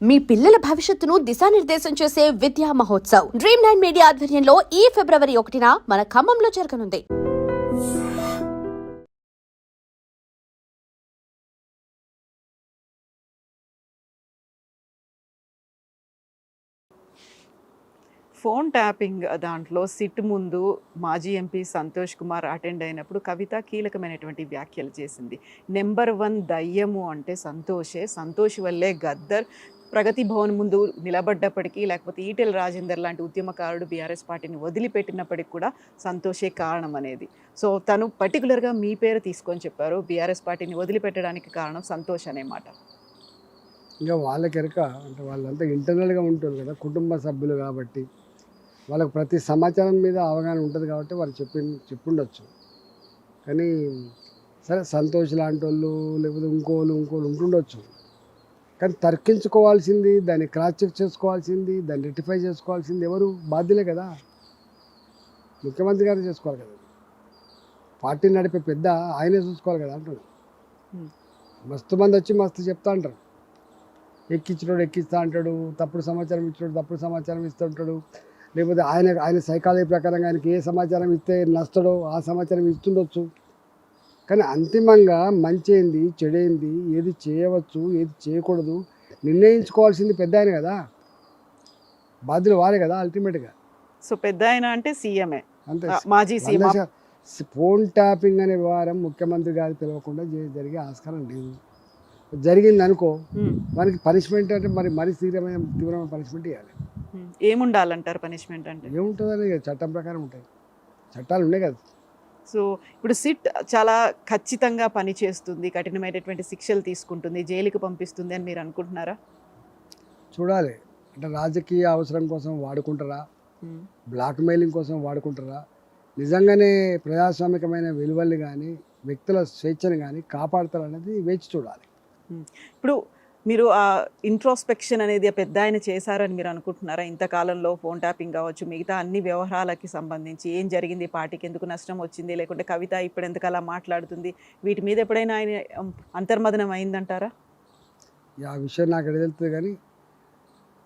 మీ పిల్లల భవిష్యత్తును దిశానిర్దేశం చేసే విద్యా మహోత్సవ్ Dream9 మీడియా ఆధ్వర్యంలో ఈ ఫిబ్రవరి 1న మన ఖమ్మంలో జరగనుంది. ఫోన్ ట్యాపింగ్ దాంట్లో సిట్ ముందు మాజీ ఎంపీ సంతోష్ కుమార్ అటెండ్ అయినప్పుడు కవిత కీలకమైనటువంటి వ్యాఖ్యలు చేసింది. నెంబర్ 1 దయ్యము అంటే సంతోషే, సంతోష్ వల్లే గద్దర్ ప్రగతి భవన్ ముందు నిలబడ్డప్పటికీ, లేకపోతే ఈటెల రాజేందర్ లాంటి ఉద్యమకారుడు బీఆర్ఎస్ పార్టీని వదిలిపెట్టినప్పటికి కూడా సంతోషే కారణం అనేది. సో తను పర్టికులర్గా మీ పేరు తీసుకొని చెప్పారు, బీఆర్ఎస్ పార్టీని వదిలిపెట్టడానికి కారణం సంతోష్ అనే మాట. ఇంకా వాళ్ళకెరక అంటే వాళ్ళంతా ఇంటర్నల్గా ఉంటుంది కదా, కుటుంబ సభ్యులు కాబట్టి వాళ్ళకి ప్రతి సమాచారం మీద అవగాహన ఉంటుంది కాబట్టి వాళ్ళు చెప్పుండొచ్చు. కానీ సరే సంతోష్ లాంటి వాళ్ళు లేకపోతే ఇంకోళ్ళు ఉంటుండొచ్చు. కానీ తర్కించుకోవాల్సింది, దాన్ని క్రాస్ చెక్ చేసుకోవాల్సింది, దాన్ని రెక్టిఫై చేసుకోవాల్సింది ఎవరు? బాధ్యులే కదా, ముఖ్యమంత్రి గారు చేసుకోవాలి కదా. పార్టీ నడిపే పెద్ద ఆయనే చూసుకోవాలి కదా అంటున్నాడు. మస్తు మంది వచ్చి మస్తు చెప్తా అంటారు, ఎక్కించినోడు ఎక్కిస్తా అంటాడు, తప్పుడు సమాచారం ఇచ్చినోడు తప్పుడు సమాచారం ఇస్తూ ఉంటాడు, లేకపోతే ఆయన సైకాలజీ ప్రకారంగా ఆయనకి ఏ సమాచారం ఇస్తే నష్టడో ఆ సమాచారం ఇస్తుండొచ్చు. కానీ అంతిమంగా మంచి ఏంది చెడేంది, ఏది చేయవచ్చు ఏది చేయకూడదు నిర్ణయించుకోవాల్సింది పెద్ద ఆయన కదా, బాధ్యులు వారే కదా అల్టిమేట్గా. సో పెద్ద ఆయన అంటే సీఎంఏ, అంతే. మాజీ సీఎం. ఫోన్ ట్యాపింగ్ అనే వ్యవహారం ముఖ్యమంత్రి గారు తెలియకుండా జరిగే ఆస్కారం లేదు. జరిగింది అనుకో, మనకి పనిష్మెంట్ అంటే మరీ తీవ్రమైన పనిష్మెంట్ ఇవ్వాలి. ఏముండాలంటారు పనిష్మెంట్ అంటే? ఏముంటుందని చట్టం ప్రకారం ఉంటాయి, చట్టాలు ఉన్నాయి కదా. సో ఇప్పుడు సిట్ చాలా ఖచ్చితంగా పనిచేస్తుంది, కఠినమైనటువంటి శిక్షలు తీసుకుంటుంది, జైలుకి పంపిస్తుంది అని మీరు అనుకుంటున్నారా? చూడాలి. అంటే రాజకీయ అవసరం కోసం వాడుకుంటారా, బ్లాక్ మెయిలింగ్ కోసం వాడుకుంటారా, నిజంగానే ప్రజాస్వామికమైన విలువల్ని కానీ వ్యక్తుల స్వేచ్ఛను కానీ కాపాడుతారనేది వేచి చూడాలి. ఇప్పుడు మీరు ఆ ఇంట్రోస్పెక్షన్ అనేది పెద్ద ఆయన చేశారని మీరు అనుకుంటున్నారా? ఇంతకాలంలో ఫోన్ ట్యాపింగ్ కావచ్చు, మిగతా అన్ని వ్యవహారాలకి సంబంధించి ఏం జరిగింది, పార్టీకి ఎందుకు నష్టం వచ్చింది, లేకుంటే కవిత ఇప్పుడు ఎందుకు అలా మాట్లాడుతుంది, వీటి మీద ఎప్పుడైనా ఆయన అంతర్మదనం అయిందంటారా? ఆ విషయం నాకు ఎక్కడ తెలుస్తుంది, కానీ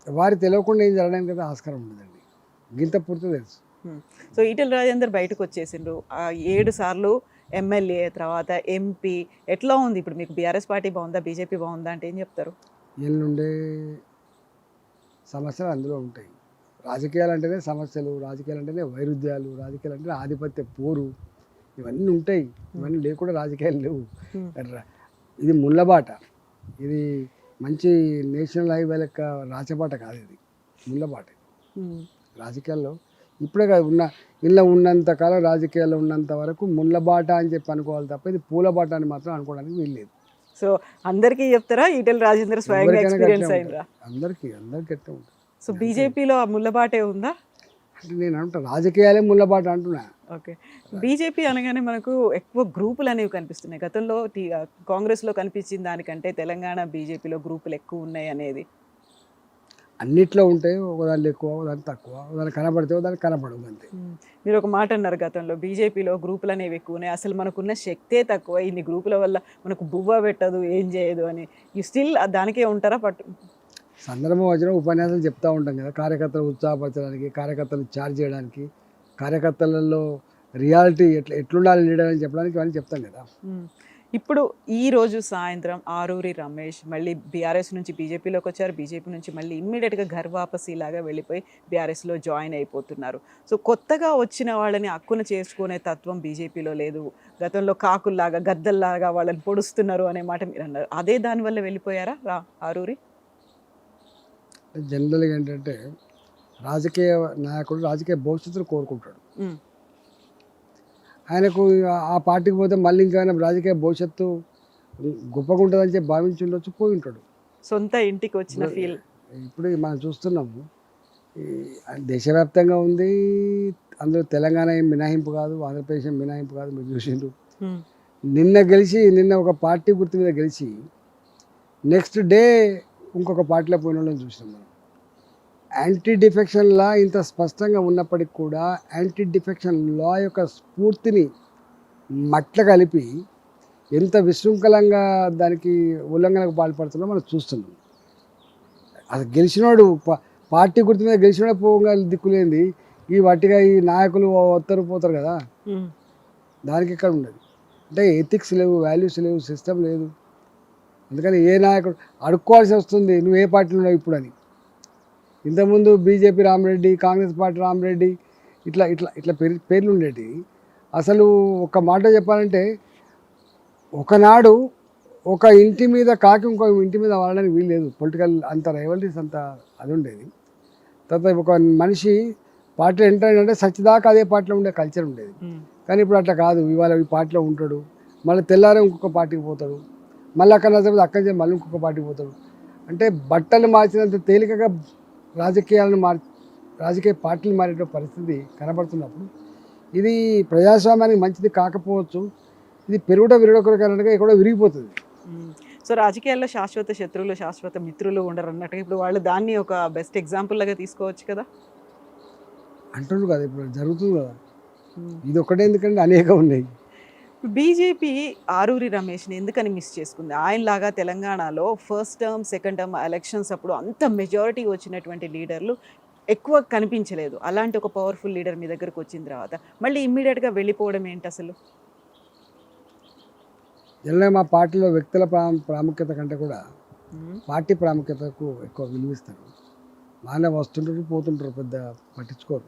వారి తెలియకుండా ఏం జరగడానికి కదా ఆస్కారం ఉండదండి, గింత పూర్తి తెలుసు. సో ఈటెల రాజేందర్ బయటకు వచ్చేసిండ్రు, 7 సార్లు ఎమ్మెల్యే, తర్వాత ఎంపీ. ఎట్లా ఉంది ఇప్పుడు మీకు? బీఆర్ఎస్ పార్టీ బాగుందా, బీజేపీ బాగుందా అంటే ఏం చెప్తారు? ఎల్లుండే సమస్యలు అందులో ఉంటాయి. రాజకీయాలు అంటేనే సమస్యలు, రాజకీయాలు అంటేనే వైరుధ్యాలు, రాజకీయాలు అంటేనే ఆధిపత్య పోరు, ఇవన్నీ ఉంటాయి. ఇవన్నీ లేకుండా రాజకీయాలు లేవు. ఇది ముళ్ళబాట, ఇది మంచి నేషనల్ హైవే లెక్క రాచబాట కాదు, ఇది ముళ్ళబాట. రాజకీయాల్లో ఇప్పుడే కాదు, ఇలా ఉన్నంత కాలం రాజకీయాల్లో ఉన్నంత వరకు ముళ్ళబాట అని చెప్పి అనుకోవాలి తప్ప ఇది పూలబాట అని మాత్రం అనుకోవడానికి వీల్లేదు. సో అందరికీ చెప్తారా ఈటెల రాజేందర్ స్వయంగా ఎక్స్పీరియన్స్ అయిందా? అందరికీ ఎట్లా ఉంటుంది. సో బీజేపీలో ఆ ముళ్ళబాటే ఉందా అంటే నేను అంటా రాజకీయాలే ముళ్ళబాట అంటున్నా. ఓకే, బీజేపీ అనగానే మనకు ఎక్కువ గ్రూపులు అనేవి కనిపిస్తున్నాయి. గతంలో కాంగ్రెస్లో కనిపించిన దానికంటే తెలంగాణ బీజేపీలో గ్రూపులు ఎక్కువ ఉన్నాయి అనేది. అన్నిట్లో ఉంటాయి, ఒకదాని ఎక్కువ ఒకదాని తక్కువ, ఒకదాని కనబడితే ఒకదాని కనబడవు అంతే. మీరు ఒక మాట అన్నారు, గతంలో బీజేపీలో గ్రూపులు అనేవి ఎక్కువ ఉన్నాయి, అసలు మనకున్న శక్తే తక్కువ, ఇన్ని గ్రూపుల వల్ల మనకు బువ్వ పెట్టదు, ఏం చేయదు అని. యూ స్టిల్ దానికే ఉంటారా? సందర్భం వచ్చిన ఉపన్యాసాలు చెప్తూ ఉంటాం కదా, కార్యకర్తలు ఉత్సాహపరచడానికి, కార్యకర్తలు ఛార్జ్ చేయడానికి, కార్యకర్తలలో రియాలిటీ ఎట్లుండాలి లీడర్ అని చెప్పడానికి ఇవన్నీ చెప్తాం కదా. ఇప్పుడు ఈరోజు సాయంత్రం ఆరూరి రమేష్ మళ్ళీ బీఆర్ఎస్ నుంచి బీజేపీలోకి వచ్చారు, బీజేపీ నుంచి మళ్ళీ ఇమ్మీడియట్గా ఘర్వాపసీలాగా వెళ్ళిపోయి బీఆర్ఎస్లో జాయిన్ అయిపోతున్నారు. సో కొత్తగా వచ్చిన వాళ్ళని హక్కున చేసుకునే తత్వం బీజేపీలో లేదు. గతంలో కాకుల్లాగా గద్దల్లాగా వాళ్ళని పొడుస్తున్నారు అనే మాట మీరు అన్నారు, అదే దానివల్ల వెళ్ళిపోయారా ఆరూరి? జనరల్గా ఏంటంటే రాజకీయ నాయకుడు రాజకీయ భవిష్యత్తును కోరుకుంటాడు. ఆయనకు ఆ పార్టీకి పోతే మళ్ళీ ఇంకా రాజకీయ భవిష్యత్తు గొప్పగా ఉంటుందని చెప్పి భావించి ఉండొచ్చు, పోయి ఉంటాడు. సొంత ఇంటికి వచ్చిన ఫీల్ ఇప్పుడు మనం చూస్తున్నాము, దేశవ్యాప్తంగా ఉంది. అందులో తెలంగాణ ఏం మినహాయింపు కాదు, ఆంధ్రప్రదేశ్ ఏం మినహాయింపు కాదు. మీరు చూసిండ్రు, నిన్న ఒక పార్టీ గుర్తు మీద గెలిచి నెక్స్ట్ డే ఇంకొక పార్టీలో పోయిన వాళ్ళని చూసినాం మనం. యాంటీ డిఫెక్షన్ లా ఇంత స్పష్టంగా ఉన్నప్పటికీ కూడా యాంటీ డిఫెక్షన్ లా యొక్క స్ఫూర్తిని మట్ల కలిపి ఎంత విశృంఖలంగా దానికి ఉల్లంఘనకు పాల్పడుతుందో మనం చూస్తున్నాం. అది గెలిచినోడు పార్టీ గుర్తు మీద గెలిచినోడే పోగా దిక్కులేంది ఈ వట్టిగా ఈ నాయకులు వస్తారు పోతారు కదా, ఉమ్, దానికి ఎక్కడ ఉండదు. అంటే ఎథిక్స్ లేవు, వాల్యూస్ లేవు, సిస్టమ్ లేదు. అందుకని ఏ నాయకుడు అడుక్కోవాల్సి వస్తుంది నువ్వు ఏ పార్టీలో ఉన్నావు ఇప్పుడు అని. ఇంతకుముందు బీజేపీ రామరెడ్డి, కాంగ్రెస్ పార్టీ రామరెడ్డి, ఇట్లా ఇట్లా ఇట్లా పేర్లు ఉండేవి. అసలు ఒక మాట చెప్పాలంటే ఒకనాడు ఒక ఇంటి మీద కాకి ఇంకో ఇంటి మీద వాడడానికి వీలు లేదు. పొలిటికల్ అంత రైవల్రీస్ అంత అది ఉండేది. తర్వాత ఒక మనిషి పార్టీ ఎంటర్ అయినంటే సచ్చిదాకా అదే పార్టీలో ఉండే కల్చర్ ఉండేది. ఉమ్, కానీ ఇప్పుడు అట్లా కాదు. ఇవాళ ఈ పార్టీలో ఉంటాడు, మళ్ళీ తెల్లారే ఇంకొక పార్టీకి పోతాడు, మళ్ళీ అక్కడ నచ్చకపోతే అక్కడి నుంచి మళ్ళీ ఇంకొక పార్టీకి పోతాడు. అంటే బట్టలు మార్చినంత తేలికగా రాజకీయ పార్టీలు మారే పరిస్థితి కనబడుతున్నప్పుడు ఇది ప్రజాస్వామ్యానికి మంచిది కాకపోవచ్చు. ఇది పెరుగుట విరగొరకనగా ఇక్కడ విరిగిపోతుంది. ఉమ్. సో రాజకీయాల్లో శాశ్వత శత్రువులు శాశ్వత మిత్రులు ఉండరు అన్నట్టుగా ఇప్పుడు వాళ్ళు దాన్ని ఒక బెస్ట్ ఎగ్జాంపుల్ లాగా తీసుకోవచ్చు కదా. అంటుండ్రు కదా, ఇప్పుడు జరుగుతుంది కదా. ఉమ్. ఇది ఒకటే ఎందుకంటే అనేక ఉన్నాయి. బీజేపీ ఆరూరి రమేష్ని ఎందుకని మిస్ చేసుకుంది? ఆయనలాగా తెలంగాణలో first term second term elections అప్పుడు అంత మెజారిటీ వచ్చినటువంటి లీడర్లు ఎక్కువ కనిపించలేదు. అలాంటి ఒక పవర్ఫుల్ లీడర్ మీ దగ్గరకు వచ్చిన తర్వాత మళ్ళీ ఇమ్మీడియట్గా వెళ్ళిపోవడం ఏంటి అసలు? ఇలా మా పార్టీలో వ్యక్తుల ప్రాముఖ్యత కంటే కూడా ఉమ్, పార్టీ ప్రాముఖ్యతకు ఎక్కువ విలువిస్తారు. బాగానే వస్తుంటారు పోతుంటారు, పెద్ద పట్టించుకోరు.